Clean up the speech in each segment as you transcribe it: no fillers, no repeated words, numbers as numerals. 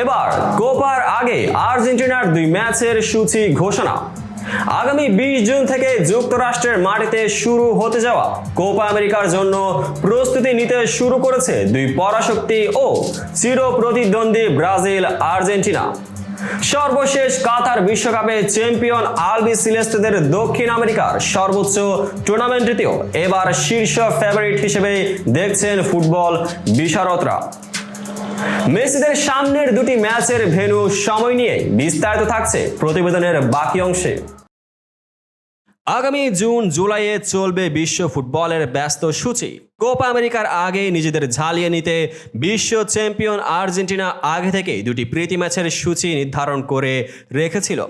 এবার কোপার আগে আর্জেন্টিনার 2 ম্যাচের সূচি ঘোষণা। আগামী 20 জুন থেকে যুক্তরাষ্ট্রের মাটিতে শুরু হতে যাওয়া কোপা আমেরিকার জন্য প্রস্তুতি নিতে শুরু করেছে 2 পরাশক্তি ও চিরপ্রতিদ্বন্দ্বী ব্রাজিল আর্জেন্টিনা। সর্বশেষ কাতার বিশ্বকাপে চ্যাম্পিয়ন আলবিসেলেস্তেদের দক্ষিণ আমেরিকার সর্বোচ্চ টুর্নামেন্টটিতেও এবার শীর্ষ ফেভারিট হিসেবে দেখছেন ফুটবল বিশারদরা। মেসিদের সামনের 2টি ম্যাচের ভেন্যু সময় নিয়ে বিস্তারিত থাকছে প্রতিবেদনের বাকি অংশে। আগামী জুন জুলাইয়ে চলবে বিশ্ব ফুটবলের ব্যস্ত সূচি। কোপা আমেরিকার আগে নিজেদের ঝালিয়ে নিতে বিশ্ব চ্যাম্পিয়ন আর্জেন্টিনা আগে থেকেই 2টি প্রীতি ম্যাচের সূচি নির্ধারণ করে রেখেছিল।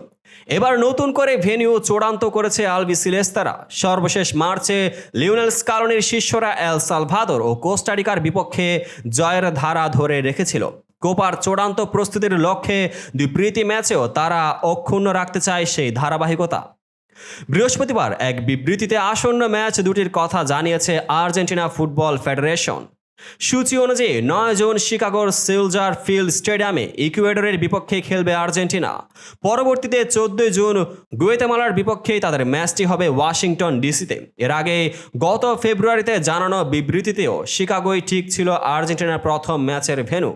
এবার নতুন করে ভেন্যু চূড়ান্ত করেছে আলবিসেলেস্তারা। সর্বশেষ মার্চে লিওনেল স্কালোনির শিষ্যরা এল সালভাদর ও কোস্টারিকার বিপক্ষে জয়ের ধারা ধরে রেখেছিল। কোপার চূড়ান্ত প্রস্তুতির লক্ষ্যে 2 প্রীতি ম্যাচেও তারা অক্ষুণ্ণ রাখতে চায় সেই ধারাবাহিকতা। বৃহস্পতিবার এক বিবৃতিতে আসন্ন ম্যাচ 2টির কথা জানিয়েছে আর্জেন্টিনা ফুটবল ফেডারেশন। সূচি অনুযায়ী 9 জুন শিকাগোর সিলজার ফিল্ড স্টেডিয়ামে ইকুয়েডরের বিপক্ষে খেলবে আর্জেন্টিনা। পরবর্তীতে 14 জুন গুয়েতেমালার বিপক্ষেই তাদের ম্যাচটি হবে ওয়াশিংটন ডিসিতে। এর আগে গত ফেব্রুয়ারিতে জানানো বিবৃতিতেও শিকাগোই ঠিক ছিল আর্জেন্টিনার প্রথম ম্যাচের ভেন্যু।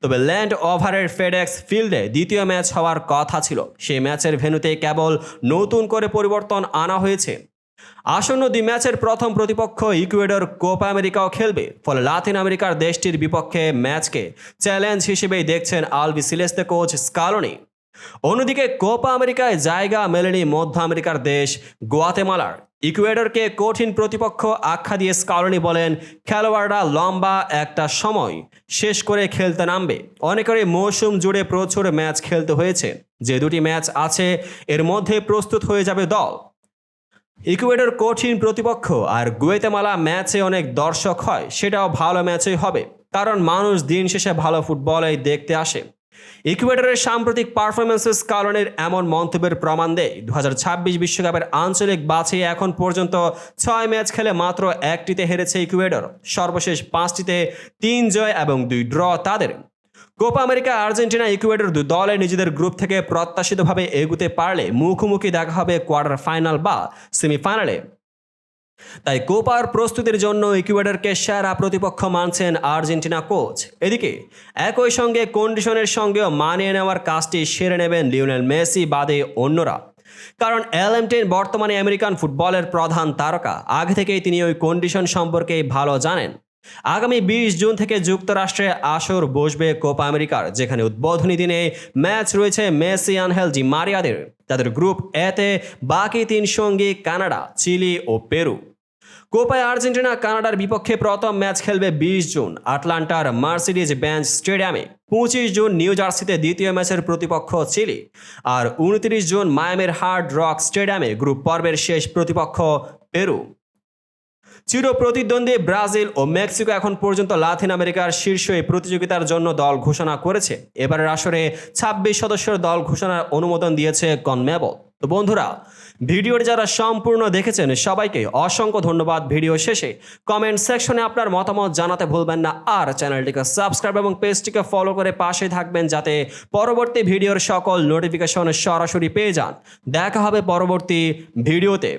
তবে ল্যান্ড ওভারের ফেডেক্স ফিল্ডে দ্বিতীয় ম্যাচ হওয়ার কথা ছিল। সেই ম্যাচের ভেন্যুতে কেবল নতুন করে পরিবর্তন আনা হয়েছে। আসন্ন 2 ম্যাচের প্রথম প্রতিপক্ষ ইকুয়েডর কোপা আমেরিকাও খেলবে, ফলে লাতিন আমেরিকার দেশটির বিপক্ষে ম্যাচকে চ্যালেঞ্জ হিসেবেই দেখছেন আলবিসেলেস্তে কোচ স্কালোনি। অন্যদিকে কোপা আমেরিকায় জায়গা মেলেনি মধ্য আমেরিকার দেশ গুয়াতেমালার। ইকুয়েডরকে কঠিন প্রতিপক্ষ আখ্যা দিয়ে স্কালোনি বলেন, খেলোয়াড়রা লম্বা একটা সময় শেষ করে খেলতে নামবে। অনেকেরই মৌসুম জুড়ে প্রচুর ম্যাচ খেলতে হয়েছে। যে 2টি ম্যাচ আছে এর মধ্যে প্রস্তুত হয়ে যাবে দল। ইকুয়েডর কঠিন প্রতিপক্ষ আর গুয়েতেমালা ম্যাচে অনেক দর্শক হয়, সেটাও ভালো ম্যাচই হবে, কারণ মানুষ দিন শেষে ভালো ফুটবলই দেখতে আসে। ইকুয়েডরের সাম্প্রতিক পারফরমেন্সেস কারণের এমন মন্তব্যের প্রমাণ দেয়। 2026 বিশ্বকাপের আঞ্চলিক বাছাই এখন পর্যন্ত 6 ম্যাচ খেলে মাত্র 1টিতে হেরেছে ইকুয়েডর। সর্বশেষ 5টিতে 3 জয় এবং 2 ড্র তাদের। কোপা আমেরিকা আর্জেন্টিনা ইকুয়েডর 2 দলে নিজেদের গ্রুপ থেকে প্রত্যাশিতভাবে এগুতে পারলে মুখোমুখি দেখা হবে কোয়ার্টার ফাইনাল বা সেমিফাইনালে। তাই কোপার প্রস্তুতির জন্য ইকুয়েডরকে সেরা প্রতিপক্ষ মানছেন আর্জেন্টিনা কোচ। এদিকে একই সঙ্গে কন্ডিশনের সঙ্গেও মানিয়ে নেওয়ার কাজটি সেরে নেবেন লিওনেল মেসি বাদে অন্যরা। কারণ LM10 বর্তমানে আমেরিকান ফুটবলের প্রধান তারকা। আগে থেকেই তিনি ওই কন্ডিশন সম্পর্কে ভালো জানেন। আগামী 20 জুন থেকে যুক্তরাষ্ট্রে আসর বসবে কোপা আমেরিকার, যেখানে উদ্বোধনী দিনে ম্যাচ রয়েছে মেসি আনহেল ডি মারিয়াদের। তাদের গ্রুপ এতে বাকি 3 সঙ্গী কানাডা, চিলি ও পেরু। কোপায় আর্জেন্টিনা কানাডার বিপক্ষে প্রথম ম্যাচ খেলবে 20 জুন আটলান্টার মার্সিডিজ বেঞ্চ স্টেডিয়ামে। 25 জুন নিউ জার্সিতে দ্বিতীয় ম্যাচের প্রতিপক্ষ চিলি। আর 29 জুন মায়ামির হার্ড রক স্টেডিয়ামে গ্রুপ পর্বের শেষ প্রতিপক্ষ পেরু। চিরপ্রতিদ্বন্দ্বী ব্রাজিল ও মেক্সিকো এখন পর্যন্ত লাতিন আমেরিকার শীর্ষ এই প্রতিযোগিতার জন্য দল ঘোষণা করেছে। এবারের আসরে 26 সদস্যের দল ঘোষণার অনুমোদন দিয়েছে কনমেবল। তো বন্ধুরা, ভিডিওটি যারা সম্পূর্ণ দেখেছেন সবাইকে অসংখ্য ধন্যবাদ। ভিডিও শেষে কমেন্ট সেকশনে আপনার মতামত জানাতে ভুলবেন না। আর চ্যানেলটিকে সাবস্ক্রাইব এবং পেজটিকে ফলো করে পাশে থাকবেন, যাতে পরবর্তী ভিডিওর সকল নোটিফিকেশন সরাসরি পেয়ে যান। দেখা হবে পরবর্তী ভিডিওতে।